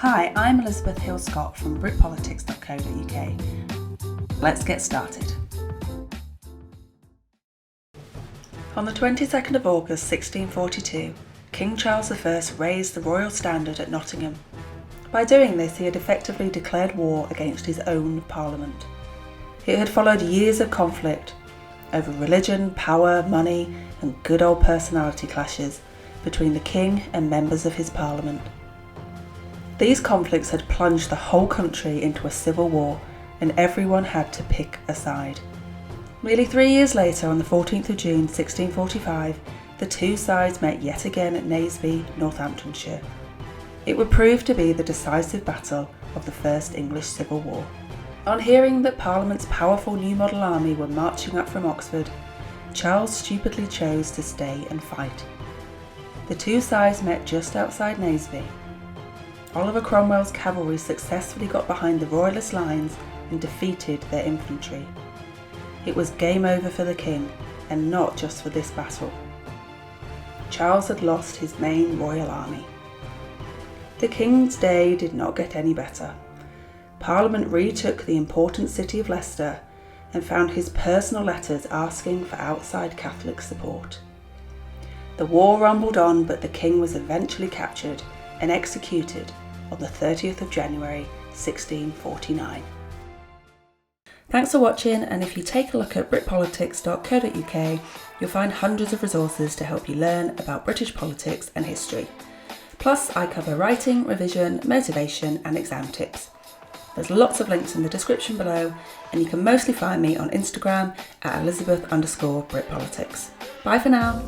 Hi, I'm Elizabeth Hill-Scott from Britpolitics.co.uk. Let's get started. On the 22nd of August 1642, King Charles I raised the royal standard at Nottingham. By doing this, he had effectively declared war against his own parliament. It had followed years of conflict over religion, power, money, and good old personality clashes between the king and members of his parliament. These conflicts had plunged the whole country into a civil war, and everyone had to pick a side. Nearly 3 years later, on the 14th of June 1645, the two sides met yet again at Naseby, Northamptonshire. It would prove to be the decisive battle of the First English Civil War. On hearing that Parliament's powerful new model army were marching up from Oxford, Charles stupidly chose to stay and fight. The two sides met just outside Naseby. Oliver Cromwell's cavalry successfully got behind the royalist lines and defeated their infantry. It was game over for the king, and not just for this battle. Charles had lost his main royal army. The king's day did not get any better. Parliament retook the important city of Leicester and found his personal letters asking for outside Catholic support. The war rumbled on, but the king was eventually captured and executed on the 30th of January 1649. Thanks for watching, and if you take a look at Britpolitics.co.uk, you'll find hundreds of resources to help you learn about British politics and history. Plus, I cover writing, revision, motivation and exam tips. There's lots of links in the description below, and you can mostly find me on Instagram at Elizabeth_Britpolitics. Bye for now.